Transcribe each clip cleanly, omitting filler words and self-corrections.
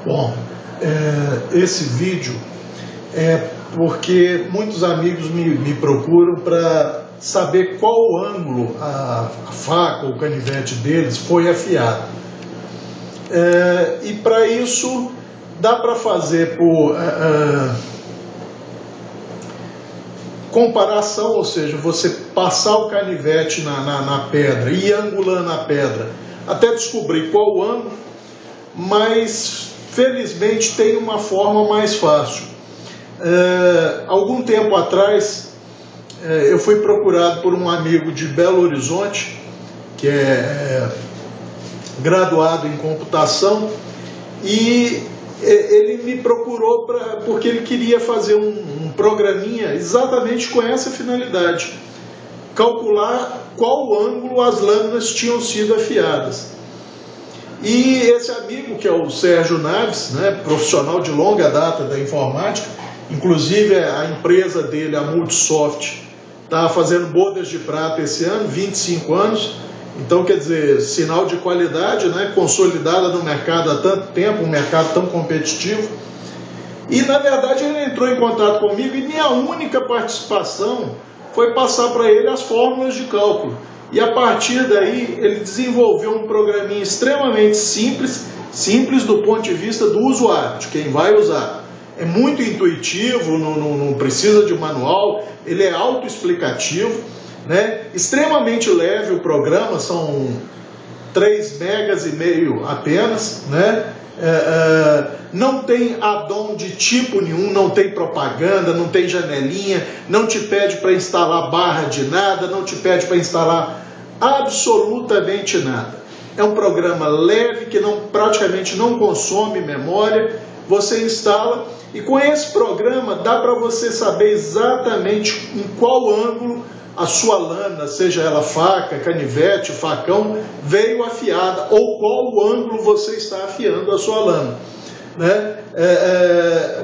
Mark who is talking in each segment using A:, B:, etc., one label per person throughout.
A: Bom, esse vídeo é porque muitos amigos me procuram para saber qual ângulo a faca ou o canivete deles foi afiado. E para isso dá para fazer por comparação, ou seja, você passar o canivete na pedra e ir angulando a pedra até descobrir qual o ângulo, mas felizmente tem uma forma mais fácil. Algum tempo atrás eu fui procurado por um amigo de Belo Horizonte, que é graduado em computação, e ele me procurou porque ele queria fazer um programinha exatamente com essa finalidade: calcular qual ângulo as lâminas tinham sido afiadas. E esse amigo, que é o Sérgio Naves, né, profissional de longa data da informática, inclusive a empresa dele, a Multisoft, está fazendo bodas de prata esse ano, 25 anos, então quer dizer, sinal de qualidade, né, consolidada no mercado há tanto tempo, um mercado tão competitivo. E na verdade ele entrou em contato comigo e minha única participação foi passar para ele as fórmulas de cálculo. E a partir daí ele desenvolveu um programinha extremamente simples do ponto de vista do usuário, de quem vai usar. É muito intuitivo, não precisa de manual, ele é autoexplicativo, né? Extremamente leve o programa, são 3,5 megas apenas, né? Não tem add-on de tipo nenhum, não tem propaganda, não tem janelinha, não te pede para instalar barra de nada, não te pede para instalar absolutamente nada. É um programa leve que praticamente não consome memória. Você instala e com esse programa dá para você saber exatamente em qual ângulo a sua lâmina, seja ela faca, canivete, facão, veio afiada, ou qual ângulo você está afiando a sua lâmina, né?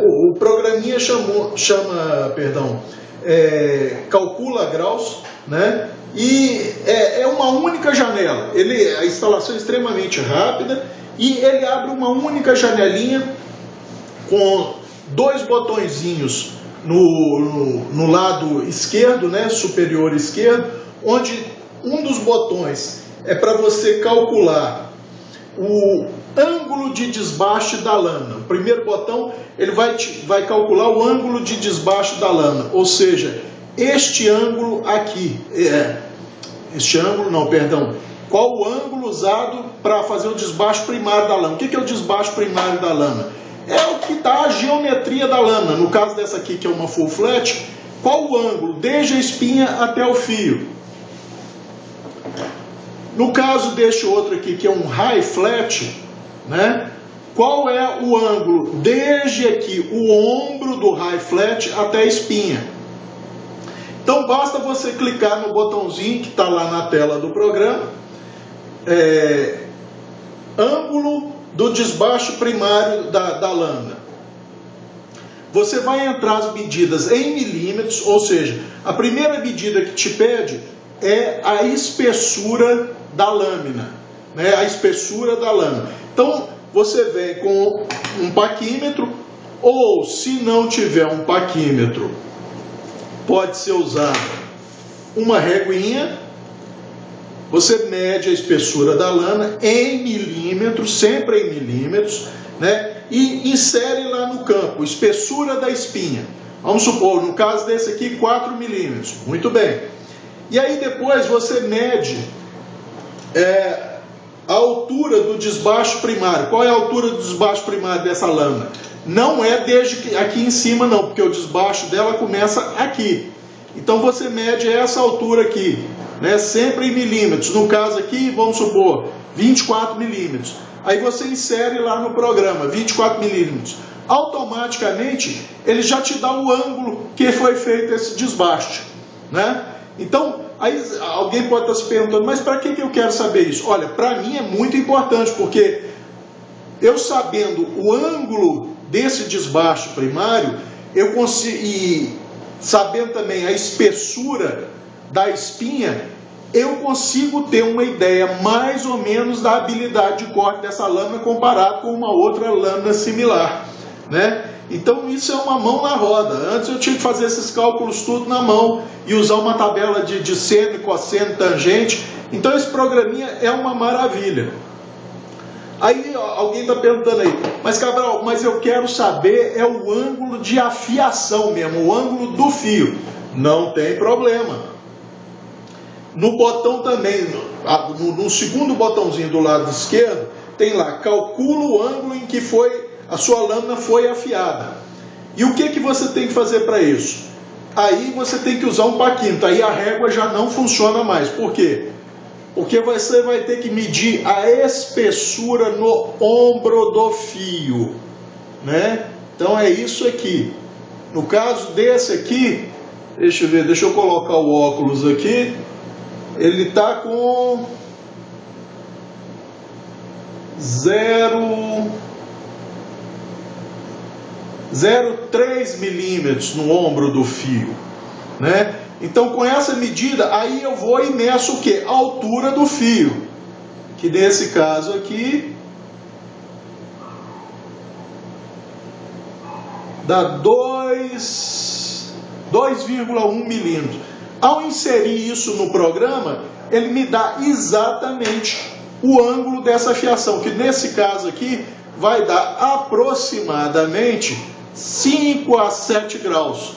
A: O programinha calcula graus, né? E é uma única janela. A instalação é extremamente rápida e ele abre uma única janelinha com 2 botõezinhos no lado esquerdo, né, superior esquerdo, onde um dos botões é para você calcular o ângulo de desbaste da lâmina. O primeiro botão ele vai calcular o ângulo de desbaste da lâmina, ou seja, este ângulo aqui, qual o ângulo usado para fazer o desbaste primário da lâmina. O que é o desbaste primário da lâmina? É o que dá a geometria da lâmina. No caso dessa aqui, que é uma full flat, qual o ângulo desde a espinha até o fio? No caso deste outro aqui, que é um high flat, né? Qual é o ângulo desde aqui, o ombro do high flat até a espinha? Então basta você clicar no botãozinho que está lá na tela do programa, ângulo do desbaste primário da lâmina. Você vai entrar as medidas em milímetros, ou seja, a primeira medida que te pede é a espessura da lâmina, né? A espessura da lâmina. Então você vem com um paquímetro, ou se não tiver um paquímetro, pode ser usado uma reguinha. Você mede a espessura da lâmina em milímetros, sempre em milímetros, né? E insere lá no campo, espessura da espinha. Vamos supor, no caso desse aqui, 4 milímetros. Muito bem. E aí depois você mede a altura do desbaste primário. Qual é a altura do desbaste primário dessa lâmina? Não é desde aqui em cima não, porque o desbaste dela começa aqui. Então você mede essa altura aqui, né, sempre em milímetros. No caso aqui, vamos supor, 24 milímetros. Aí você insere lá no programa, 24 milímetros. Automaticamente, ele já te dá o ângulo que foi feito esse desbaste, né? Então, aí alguém pode estar se perguntando, mas para que eu quero saber isso? Olha, para mim é muito importante, porque eu sabendo o ângulo desse desbaste primário, eu consigo, e sabendo também a espessura da espinha, eu consigo ter uma ideia mais ou menos da habilidade de corte dessa lâmina comparado com uma outra lâmina similar, né? Então isso é uma mão na roda. Antes eu tinha que fazer esses cálculos tudo na mão e usar uma tabela de seno, cosseno, tangente. Então esse programinha é uma maravilha. Aí alguém está perguntando aí, mas Cabral, mas eu quero saber é o ângulo de afiação mesmo, o ângulo do fio. Não tem problema. No botão também, no segundo botãozinho do lado esquerdo, tem lá, calcula o ângulo em que a sua lâmina foi afiada. E o que você tem que fazer para isso? Aí você tem que usar um paquímetro, aí a régua já não funciona mais. Por quê? Porque você vai ter que medir a espessura no ombro do fio, né? Então é isso aqui. No caso desse aqui, deixa eu ver, deixa eu colocar o óculos aqui. Ele está com 0,3 milímetros no ombro do fio, né? Então com essa medida, aí eu vou e meço o que? A altura do fio, que nesse caso aqui dá 2,1 milímetros. Ao inserir isso no programa, ele me dá exatamente o ângulo dessa fiação, que nesse caso aqui vai dar aproximadamente 5 a 7 graus.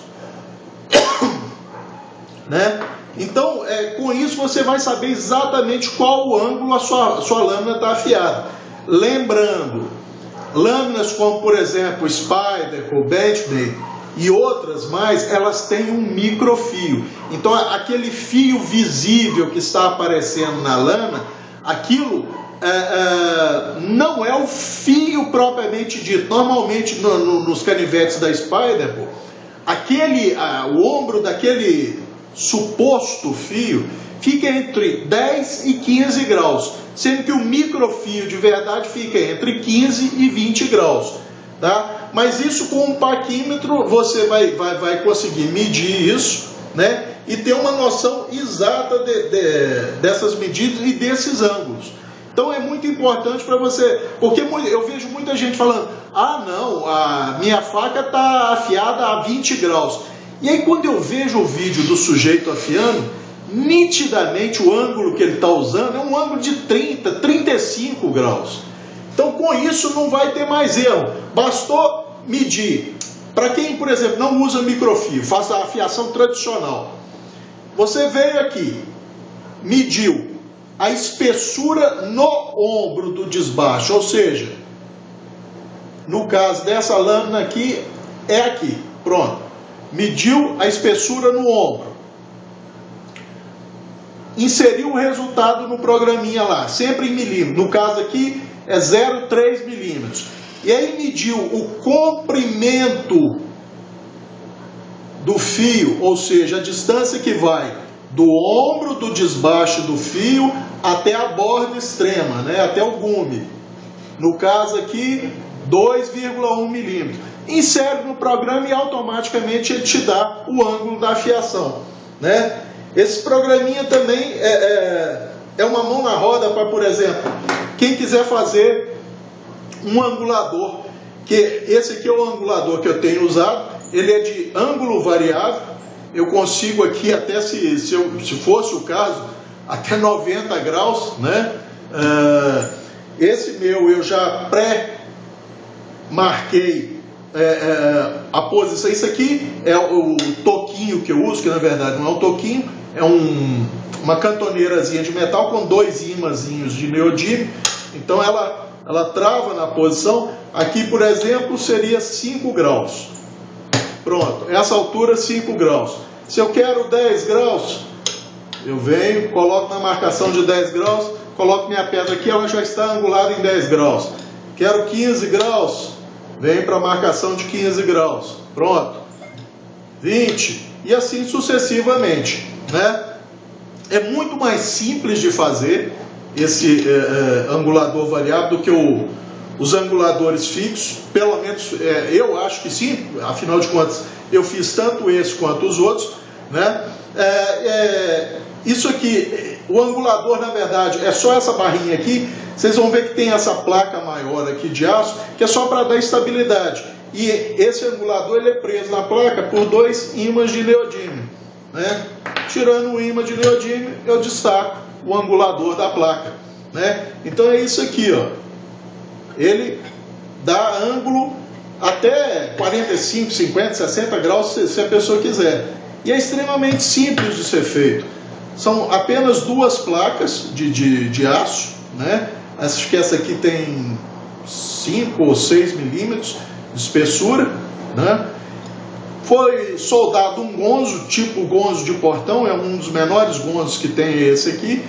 A: Né? Então, com isso você vai saber exatamente qual o ângulo a sua lâmina está afiada. Lembrando, lâminas como, por exemplo, Spyderco, Benchmade e outras mais, elas têm um microfio. Então, aquele fio visível que está aparecendo na lâmina, aquilo não é o fio propriamente dito. Normalmente, nos canivetes da Spyderco, o ombro daquele suposto fio fica entre 10 e 15 graus, sendo que o microfio de verdade fica entre 15 e 20 graus, tá? Mas isso com um paquímetro você vai conseguir medir isso, né? E ter uma noção exata dessas medidas e desses ângulos. Então é muito importante para você, porque eu vejo muita gente falando, ah não, a minha faca está afiada a 20 graus. E aí quando eu vejo o vídeo do sujeito afiando, nitidamente o ângulo que ele está usando é um ângulo de 30, 35 graus. Então com isso não vai ter mais erro. Bastou medir. Para quem, por exemplo, não usa microfio, faz a afiação tradicional. Você veio aqui, mediu a espessura no ombro do desbaste, ou seja, no caso dessa lâmina aqui, é aqui, pronto. Mediu a espessura no ombro. Inseriu o resultado no programinha lá, sempre em milímetros. No caso aqui é 0,3 milímetros. E aí mediu o comprimento do fio, ou seja, a distância que vai do ombro do desbaste do fio até a borda extrema, né, até o gume. No caso aqui, 2,1 milímetros. Insere no programa e automaticamente ele te dá o ângulo da afiação, né? Esse programinha também é uma mão na roda para, por exemplo, quem quiser fazer um angulador, que esse aqui é o angulador que eu tenho usado, ele é de ângulo variável, eu consigo aqui até, se fosse o caso, até 90 graus, né? Esse meu eu já pré-marquei a posição. Isso aqui é o toquinho que eu uso, que na verdade não é um toquinho, é uma cantoneirazinha de metal com 2 ímãzinhos de neodímio. Então ela trava na posição. Aqui, por exemplo, seria 5 graus. Pronto, essa altura 5 graus. Se eu quero 10 graus, eu venho, coloco na marcação de 10 graus, coloco minha pedra aqui, ela já está angulada em 10 graus. Quero 15 graus, venho para a marcação de 15 graus. Pronto. 20 e assim sucessivamente, né? É muito mais simples de fazer esse angulador variável do que os anguladores fixos. Pelo menos eu acho que sim, afinal de contas eu fiz tanto esse quanto os outros, né? Isso aqui O angulador, na verdade, é só essa barrinha aqui. Vocês vão ver que tem essa placa maior aqui de aço, que é só para dar estabilidade. E esse angulador ele é preso na placa por 2 ímãs de neodímio, né? Tirando o ímã de neodímio, eu destaco o angulador da placa, né? Então é isso aqui, ó. Ele dá ângulo até 45, 50, 60 graus se a pessoa quiser. E é extremamente simples de ser feito. São apenas 2 placas de aço, né? Acho que essa aqui tem 5 ou 6 milímetros de espessura, né? Foi soldado um gonzo, tipo gonzo de portão, é um dos menores gonzos que tem esse aqui.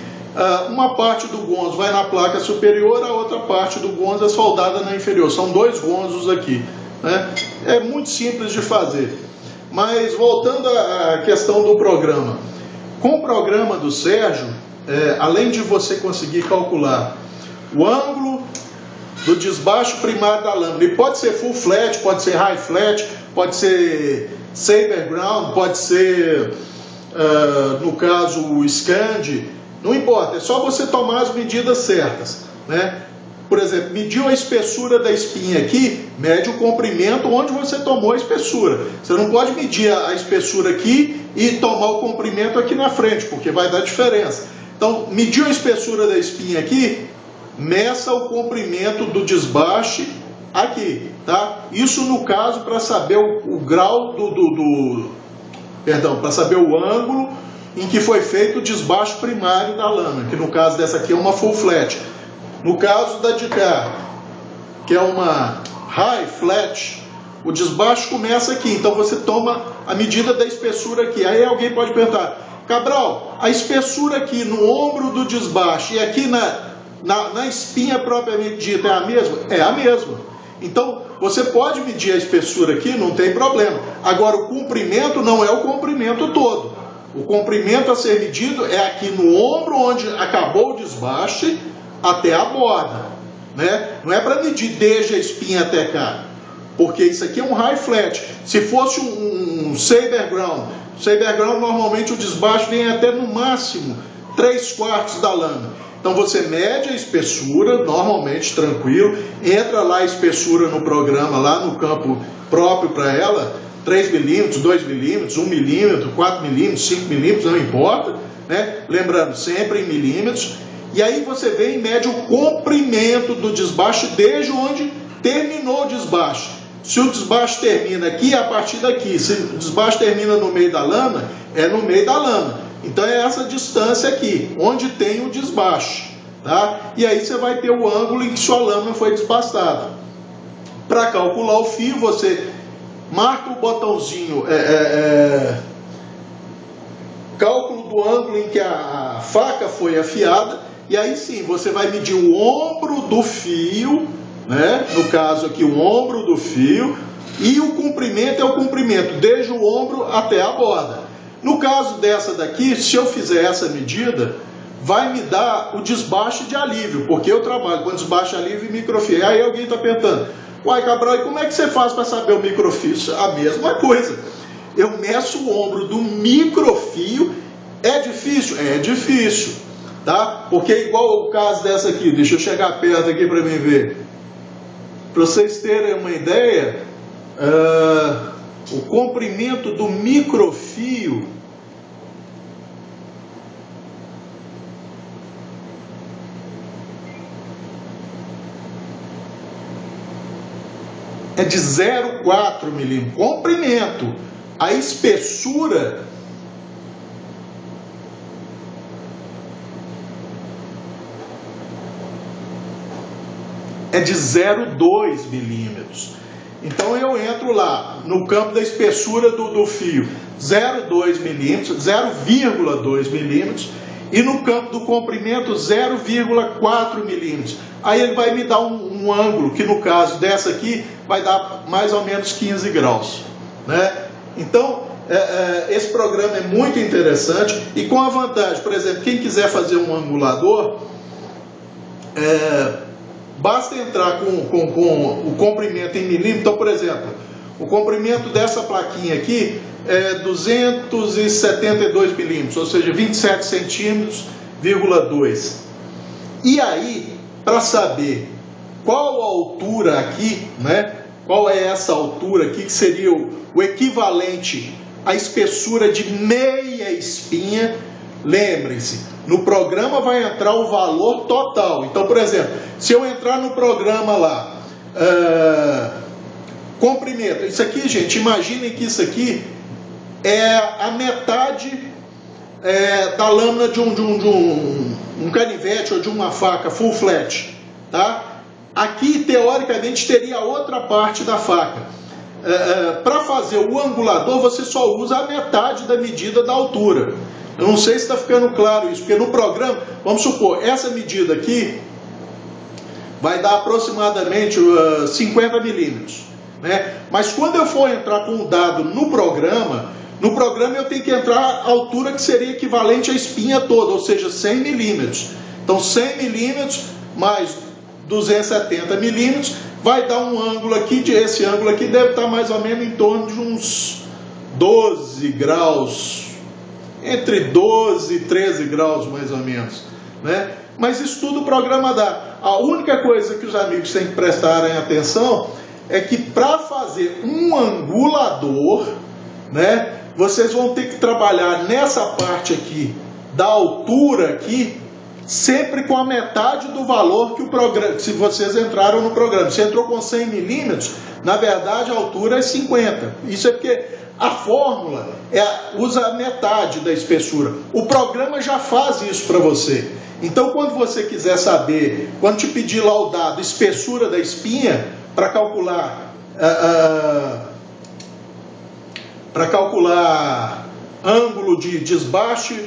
A: Uma parte do gonzo vai na placa superior, a outra parte do gonzo é soldada na inferior. São 2 gonzos aqui, né? É muito simples de fazer. Mas voltando à questão do programa. Com o programa do Sérgio, além de você conseguir calcular o ângulo do desbaste primário da lâmina, e pode ser full flat, pode ser high flat, pode ser saber ground, pode ser, no caso, o scand, não importa, é só você tomar as medidas certas, né? Por exemplo, mediu a espessura da espinha aqui, mede o comprimento onde você tomou a espessura. Você não pode medir a espessura aqui e tomar o comprimento aqui na frente, porque vai dar diferença. Então, mediu a espessura da espinha aqui, meça o comprimento do desbaste aqui, tá? Isso no caso para saber o grau para saber o ângulo em que foi feito o desbaste primário da lâmina, que no caso dessa aqui é uma full flat. No caso da de cá, que é uma high flat, o desbaste começa aqui, então você toma a medida da espessura aqui. Aí alguém pode perguntar, Cabral, a espessura aqui no ombro do desbaste e aqui na espinha propriamente dita é a mesma? É a mesma. Então, você pode medir a espessura aqui, não tem problema. Agora, o comprimento não é o comprimento todo. O comprimento a ser medido é aqui no ombro, onde acabou o desbaste, até a borda, né? Não é para medir desde a espinha até cá, porque isso aqui é um high flat. Se fosse um saber ground normalmente o desbaste vem até no máximo 3/4 da lâmina. Então você mede a espessura, normalmente tranquilo, entra lá a espessura no programa, lá no campo próprio para ela, 3 milímetros, 2 milímetros, 1 milímetro, 4 milímetros, 5 milímetros, não importa, né? Lembrando, sempre em milímetros. E aí você vem e mede o comprimento do desbaste desde onde terminou o desbaste. Se o desbaste termina aqui, é a partir daqui. Se o desbaste termina no meio da lâmina, é no meio da lâmina. Então é essa distância aqui, onde tem o desbaste, tá? E aí você vai ter o ângulo em que sua lâmina foi desbastada. Para calcular o fio, você marca o botãozinho, cálculo do ângulo em que a faca foi afiada. E aí sim, você vai medir o ombro do fio, né? No caso aqui, o ombro do fio, e o comprimento é o comprimento, desde o ombro até a borda. No caso dessa daqui, se eu fizer essa medida, vai me dar o desbaste de alívio, porque eu trabalho com desbaste de alívio e microfio. Aí alguém está perguntando, uai, Cabral, e como é que você faz para saber o microfio? A mesma coisa. Eu meço o ombro do microfio. É difícil? É difícil, tá? Porque igual o caso dessa aqui, deixa eu chegar perto aqui para mim ver. Para vocês terem uma ideia, o comprimento do microfio é de 0,4 milímetros. Comprimento. A espessura é de 0,2 milímetros. Então eu entro lá no campo da espessura do fio, 0,2 milímetros, 0,2 milímetros, e no campo do comprimento 0,4 milímetros. Aí ele vai me dar um ângulo, que no caso dessa aqui vai dar mais ou menos 15 graus, né? Então esse programa é muito interessante e com a vantagem, por exemplo, quem quiser fazer um angulador, basta entrar com o comprimento em milímetros. Então, por exemplo, o comprimento dessa plaquinha aqui é 272 milímetros, ou seja, 27 centímetros 2,2. E aí, para saber qual a altura aqui, né? Qual é essa altura aqui, que seria o equivalente à espessura de meia espinha, lembrem-se, no programa vai entrar o valor total. Então, por exemplo, se eu entrar no programa lá, comprimento, isso aqui, gente, imaginem que isso aqui é a metade da lâmina de um canivete ou de uma faca full flat, tá? Aqui, teoricamente, teria outra parte da faca. Para fazer o angulador, você só usa a metade da medida da altura. Eu não sei se está ficando claro isso, porque no programa, vamos supor, essa medida aqui vai dar aproximadamente 50 milímetros, né? Mas quando eu for entrar com o dado no programa eu tenho que entrar a altura que seria equivalente à espinha toda, ou seja, 100 milímetros. Então, 100 milímetros mais 270 milímetros vai dar um ângulo aqui, esse ângulo aqui deve estar mais ou menos em torno de uns 12 graus, entre 12 e 13 graus mais ou menos, né? Mas isso tudo o programa dá. A única coisa que os amigos têm que prestarem atenção é que para fazer um angulador, né, vocês vão ter que trabalhar nessa parte aqui, da altura aqui, sempre com a metade do valor que o programa, se vocês entraram no programa. Se entrou com 100 milímetros, na verdade a altura é 50. Isso é porque a fórmula usa a metade da espessura. O programa já faz isso para você. Então, quando você quiser saber, quando te pedir lá o dado espessura da espinha, para calcular ângulo de desbaste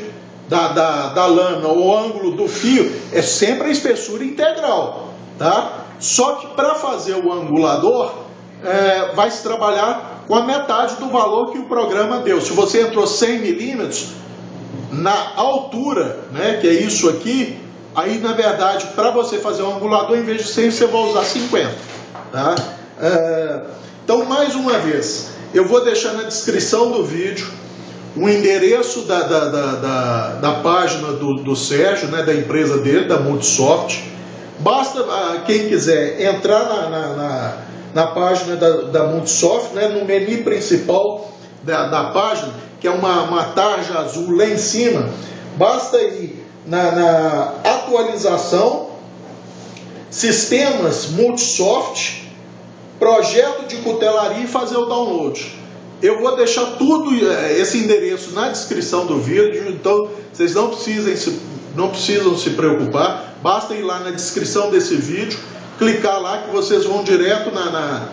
A: da lâmina ou ângulo do fio, é sempre a espessura integral, tá? Só que para fazer o angulador, vai se trabalhar com a metade do valor que o programa deu. Se você entrou 100 milímetros, na altura, né, que é isso aqui, aí na verdade, para você fazer um angulador, em vez de 100, você vai usar 50, tá? Então, mais uma vez, eu vou deixar na descrição do vídeo o endereço da página do Sérgio, né, da empresa dele, da Multisoft. Basta quem quiser entrar na página da Multisoft, né, no menu principal da página, que é uma tarja azul lá em cima, basta ir na atualização, sistemas Multisoft, projeto de cutelaria e fazer o download. Eu vou deixar tudo esse endereço na descrição do vídeo, então vocês não precisam se preocupar, basta ir lá na descrição desse vídeo, clicar lá que vocês vão direto na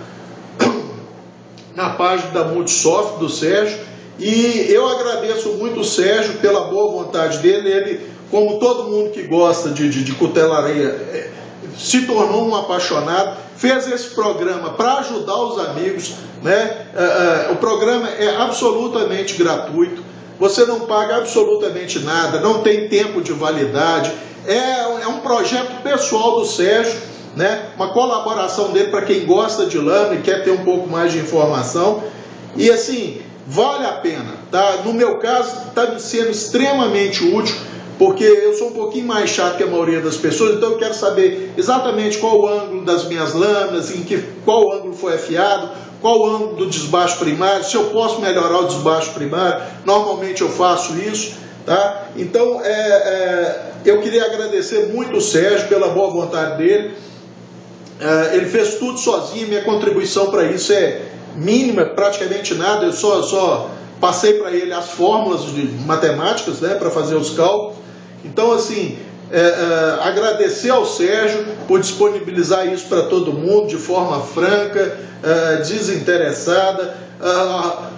A: página da Multisoft, do Sérgio. E eu agradeço muito o Sérgio pela boa vontade dele. Ele, como todo mundo que gosta de cutelaria, se tornou um apaixonado, fez esse programa para ajudar os amigos, né? O programa é absolutamente gratuito, você não paga absolutamente nada, não tem tempo de validade, é um projeto pessoal do Sérgio, né? Uma colaboração dele para quem gosta de lâmina e quer ter um pouco mais de informação. E assim, vale a pena, tá? No meu caso, está me sendo extremamente útil, porque eu sou um pouquinho mais chato que a maioria das pessoas, então eu quero saber exatamente qual o ângulo das minhas lâminas, qual ângulo foi afiado, qual o ângulo do desbaste primário, se eu posso melhorar o desbaste primário. Normalmente eu faço isso, tá? Então, eu queria agradecer muito o Sérgio pela boa vontade dele. Ele fez tudo sozinho, minha contribuição para isso é mínima, praticamente nada, eu só passei para ele as fórmulas matemáticas, né, para fazer os cálculos. Então, assim, agradecer ao Sérgio por disponibilizar isso para todo mundo de forma franca, desinteressada.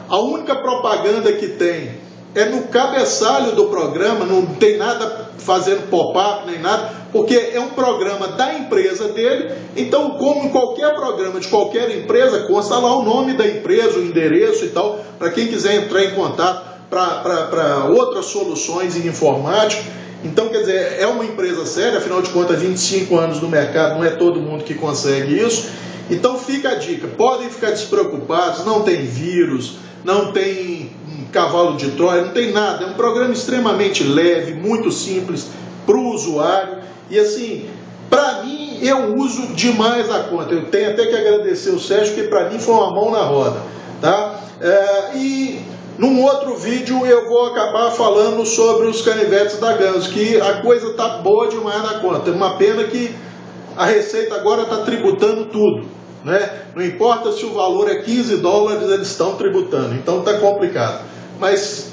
A: A única propaganda que tem é no cabeçalho do programa, não tem nada fazendo pop-up nem nada, porque é um programa da empresa dele. Então, como em qualquer programa de qualquer empresa, consta lá o nome da empresa, o endereço e tal, para quem quiser entrar em contato para outras soluções em informática. Então, quer dizer, é uma empresa séria, afinal de contas, 25 anos no mercado, não é todo mundo que consegue isso. Então, fica a dica, podem ficar despreocupados, não tem vírus, não tem cavalo de Troia, não tem nada, é um programa extremamente leve, muito simples, para o usuário. E assim, para mim, eu uso demais a conta. Eu tenho até que agradecer o Sérgio, porque para mim foi uma mão na roda, tá? E num outro vídeo eu vou acabar falando sobre os canivetes da Ganso, que a coisa tá boa demais na conta. É uma pena que a Receita agora está tributando tudo, né? Não importa se o valor é $15, eles estão tributando, então está complicado. Mas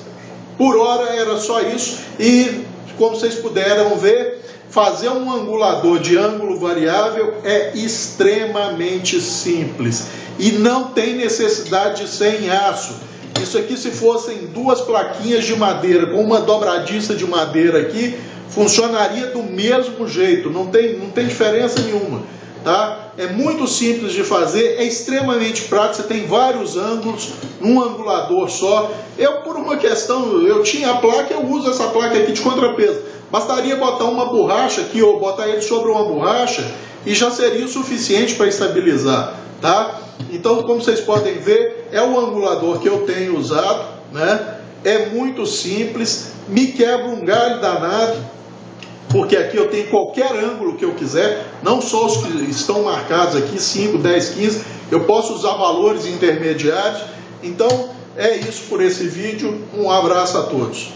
A: por hora era só isso, e como vocês puderam ver, fazer um angulador de ângulo variável é extremamente simples e não tem necessidade de ser em aço. Isso aqui, se fossem duas plaquinhas de madeira com uma dobradiça de madeira aqui, funcionaria do mesmo jeito, não tem diferença nenhuma, tá? É muito simples de fazer, é extremamente prático, você tem vários ângulos num angulador só. Eu, por uma questão, eu tinha a placa, eu uso essa placa aqui de contrapeso. Bastaria botar uma borracha aqui, ou botar ele sobre uma borracha, e já seria o suficiente para estabilizar, tá? Então, como vocês podem ver, é o angulador que eu tenho usado, né? É muito simples, me quebra um galho danado, porque aqui eu tenho qualquer ângulo que eu quiser, não só os que estão marcados aqui, 5, 10, 15, eu posso usar valores intermediários. Então, é isso por esse vídeo, um abraço a todos.